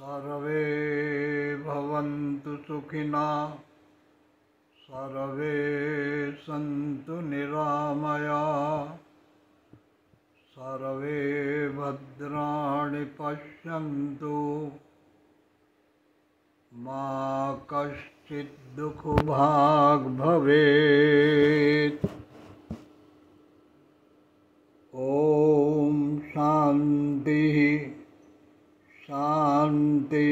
सर्वे भवन्तु सुखिनः सर्वे सन्तु निरामयाः सर्वे भद्राणि पश्यन्तु मा कश्चित् दुःखभाग् भवेत्। ॐ शान्ति शान्ति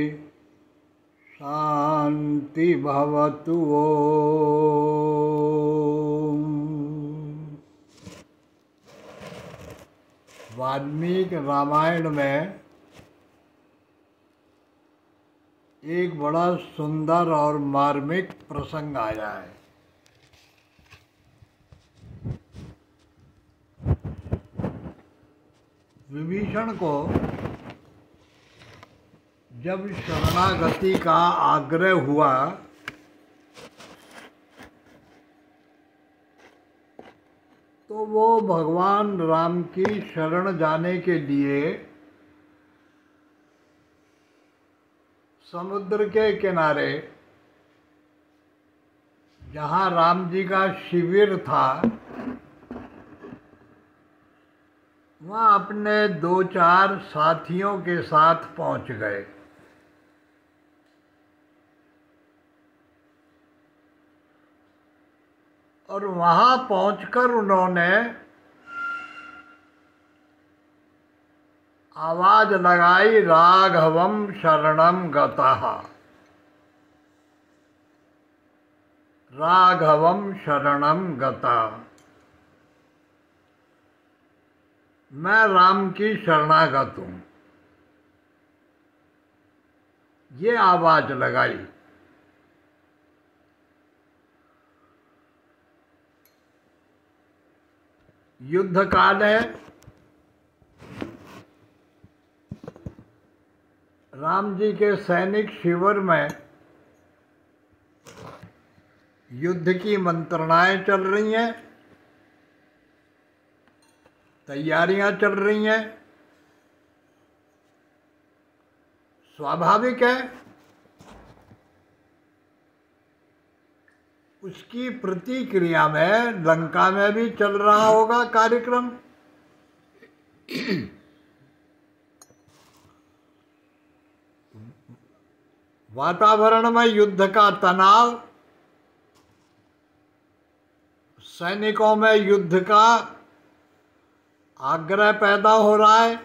शान्ति भवतु। ओम। वाल्मीकि रामायण में एक बड़ा सुंदर और मार्मिक प्रसंग आया है। विभीषण को जब शरणागति का आग्रह हुआ तो वो भगवान राम की शरण जाने के लिए समुद्र के किनारे जहाँ राम जी का शिविर था वहाँ अपने 2-4 साथियों के साथ पहुँच गए। और वहाँ पहुंचकर उन्होंने आवाज लगाई, राघवम शरणम गतः, राघवम शरणम गतः, मैं राम की शरणागत हूँ। ये आवाज लगाई। युद्ध काल है। राम जी के सैनिक शिविर में युद्ध की मंत्रणाएं चल रही हैं, तैयारियां चल रही हैं। स्वाभाविक है उसकी प्रतिक्रिया में लंका में भी चल रहा होगा कार्यक्रम। वातावरण में युद्ध का तनाव, सैनिकों में युद्ध का आग्रह पैदा हो रहा है।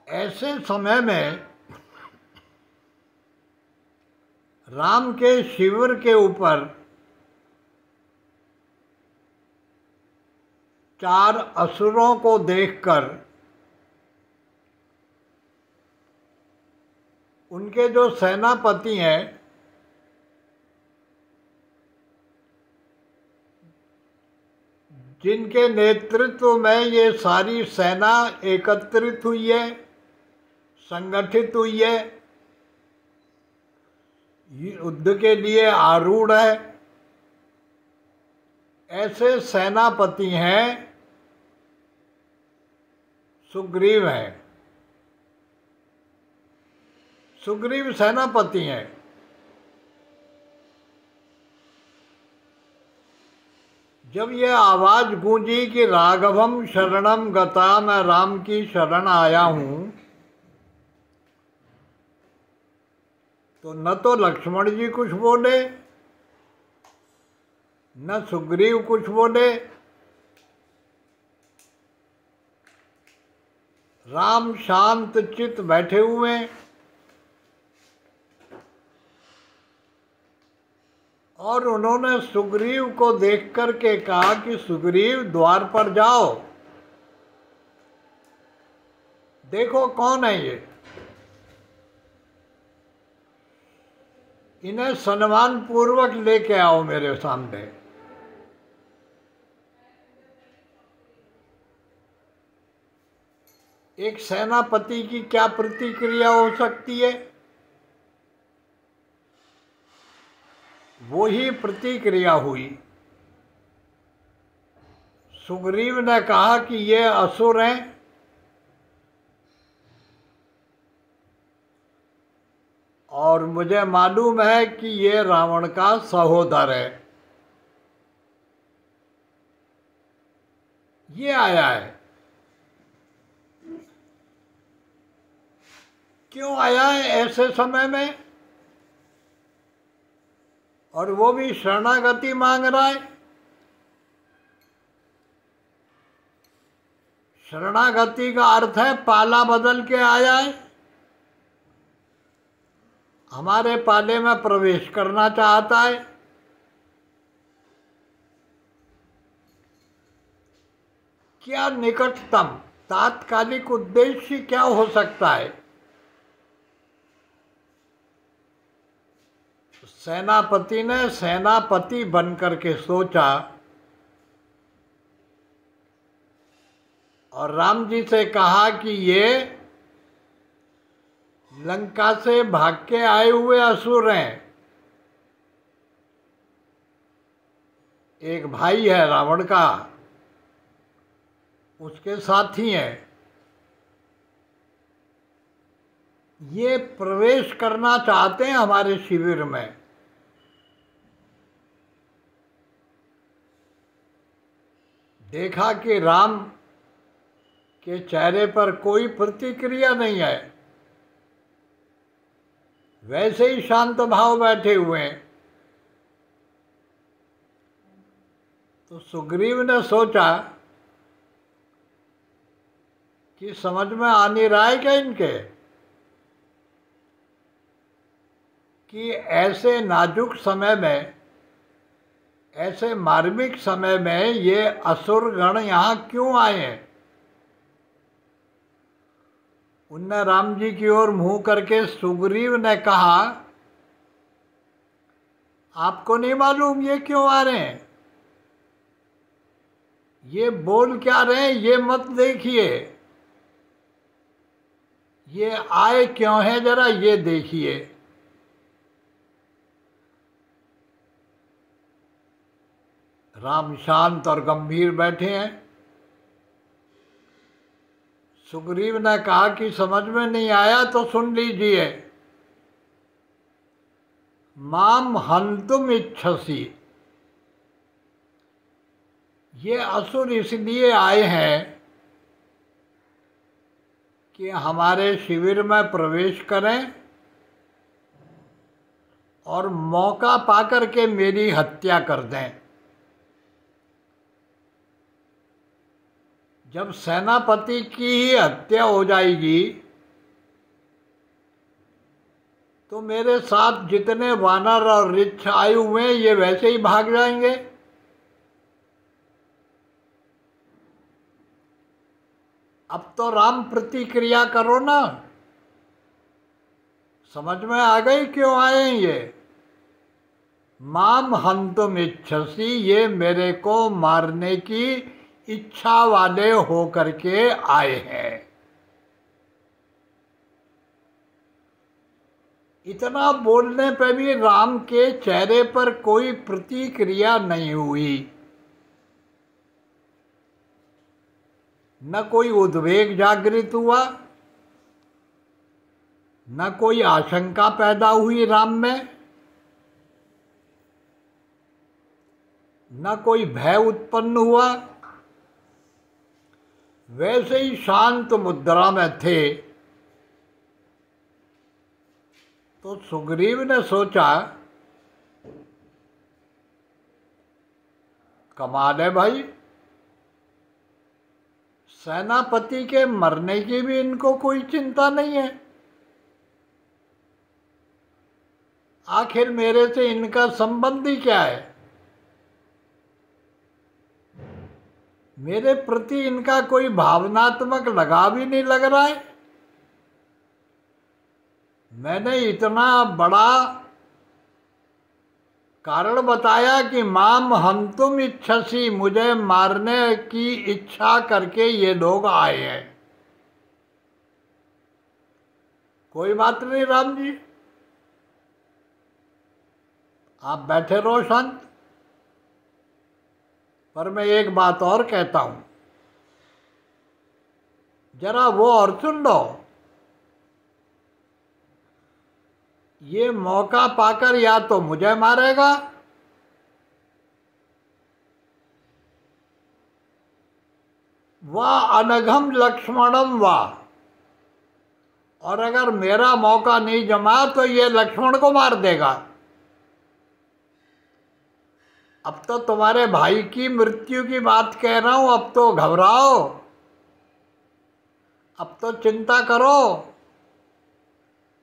ऐसे समय में राम के शिविर के ऊपर 4 असुरों को देखकर उनके जो सेनापति हैं जिनके नेतृत्व में ये सारी सेना एकत्रित हुई है, संगठित हुई है, युद्ध के लिए आरूढ़ है, ऐसे सेनापति हैं सुग्रीव हैं। सुग्रीव सेनापति हैं। जब ये आवाज गूंजी कि राघवम शरणम गता, मैं राम की शरण आया हूं, तो न तो लक्ष्मण जी कुछ बोले, न सुग्रीव कुछ बोले। राम शांत चित बैठे हुए। और उन्होंने सुग्रीव को देख कर के कहा कि सुग्रीव द्वार पर जाओ, देखो कौन है ये, इन्हें सम्मान पूर्वक लेके आओ मेरे सामने। एक सेनापति की क्या प्रतिक्रिया हो सकती है? वो ही प्रतिक्रिया हुई। सुग्रीव ने कहा कि ये असुर हैं, और मुझे मालूम है कि ये रावण का सहोदर है। ये आया है। क्यों आया है ऐसे समय में, और वो भी शरणागति मांग रहा है? शरणागति का अर्थ है पाला बदल के आया है, हमारे पाले में प्रवेश करना चाहता है। क्या निकटतम तात्कालिक उद्देश्य क्या हो सकता है? सेनापति ने सेनापति बनकर के सोचा और राम जी से कहा कि ये लंका से भाग के आए हुए असुर हैं। एक भाई है रावण का, उसके साथी हैं। ये प्रवेश करना चाहते हैं हमारे शिविर में। देखा कि राम के चेहरे पर कोई प्रतिक्रिया नहीं है, वैसे ही शांत भाव बैठे हुए हैं। तो सुग्रीव ने सोचा कि समझ में आ नहीं रहा है क्या इनके, कि ऐसे नाजुक समय में, ऐसे मार्मिक समय में ये असुर गण यहाँ क्यों आए हैं? उनने राम जी की ओर मुंह करके सुग्रीव ने कहा, आपको नहीं मालूम ये क्यों आ रहे हैं? ये बोल क्या रहे हैं ये मत देखिए, ये आए क्यों है जरा ये देखिए। राम शांत और गंभीर बैठे हैं। सुग्रीव ने कहा कि समझ में नहीं आया तो सुन लीजिए। माम हंतुम इच्छसि, ये असुर इसलिए आए हैं कि हमारे शिविर में प्रवेश करें और मौका पाकर के मेरी हत्या कर दें। जब सेनापति की ही हत्या हो जाएगी तो मेरे साथ जितने वानर और रिच्छ आए हुए हैं ये वैसे ही भाग जाएंगे। अब तो राम प्रतिक्रिया करो ना, समझ में आ गई क्यों आए हैं ये? माम हंतुम इच्छसि, ये मेरे को मारने की इच्छा वाले हो करके आए हैं। इतना बोलने पे भी राम के चेहरे पर कोई प्रतिक्रिया नहीं हुई, न कोई उद्वेग जागृत हुआ, न कोई आशंका पैदा हुई राम में, न कोई भय उत्पन्न हुआ। वैसे ही शांत मुद्रा में थे। तो सुग्रीव ने सोचा, कमाल है भाई, सेनापति के मरने की भी इनको कोई चिंता नहीं है। आखिर मेरे से इनका संबंध ही क्या है? मेरे प्रति इनका कोई भावनात्मक लगाव ही नहीं लग रहा है। मैंने इतना बड़ा कारण बताया कि माम हंतुम इच्छसि, मुझे मारने की इच्छा करके ये लोग आए हैं। कोई बात नहीं राम जी, आप बैठे रहो शांत। पर मैं एक बात और कहता हूं, जरा वो और सुन लो। ये मौका पाकर या तो मुझे मारेगा वाह अनघम लक्ष्मणम वाह, और अगर मेरा मौका नहीं जमा तो ये लक्ष्मण को मार देगा। अब तो तुम्हारे भाई की मृत्यु की बात कह रहा हूं, अब तो घबराओ, अब तो चिंता करो,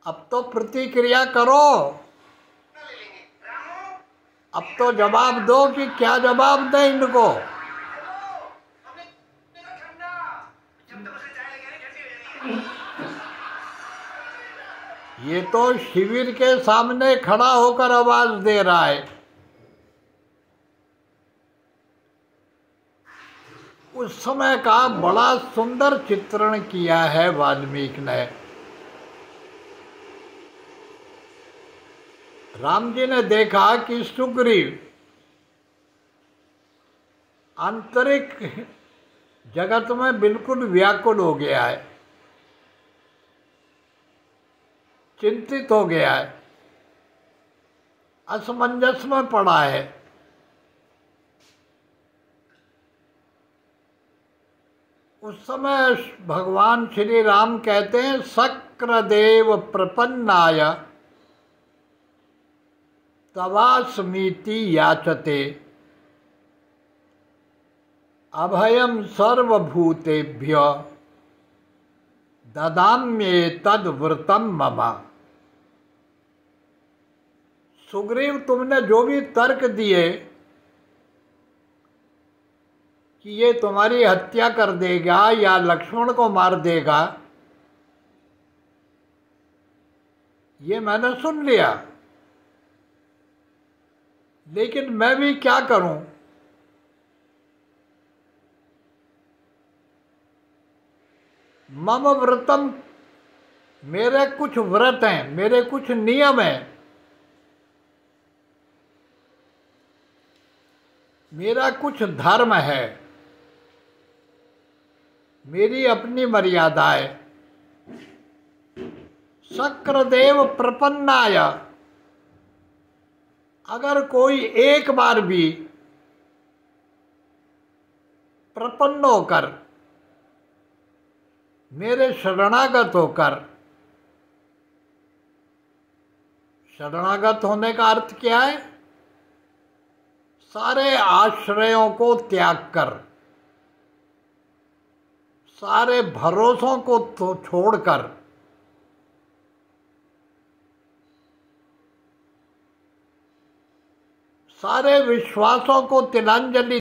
अब तो प्रतिक्रिया करो, अब तो जवाब दो कि क्या जवाब दें इनको। ये तो शिविर के सामने खड़ा होकर आवाज दे रहा है। उस समय का बड़ा सुंदर चित्रण किया है वाल्मीकि ने। राम जी ने देखा कि सुग्रीव आंतरिक जगत में बिल्कुल व्याकुल हो गया है, चिंतित हो गया है, असमंजस में पड़ा है। उस समय भगवान श्री राम कहते हैं शक्रदेव प्रपन्नाय तवास्मीति याचते अभयम सर्वभूतेभ्य ददाम्येतद् व्रतम मम। सुग्रीव, तुमने जो भी तर्क दिए कि ये तुम्हारी हत्या कर देगा या लक्ष्मण को मार देगा, ये मैंने सुन लिया, लेकिन मैं भी क्या करूं? मम व्रतम, मेरे कुछ व्रत हैं, मेरे कुछ नियम हैं, मेरा कुछ धर्म है, मेरी अपनी मर्यादा है। शक्रदेव प्रपन्नाय, अगर कोई एक बार भी प्रपन्न होकर, मेरे शरणागत होकर, शरणागत होने का अर्थ क्या है? सारे आश्रयों को त्याग कर, सारे भरोसों को छोड़कर, सारे विश्वासों को तिलांजलि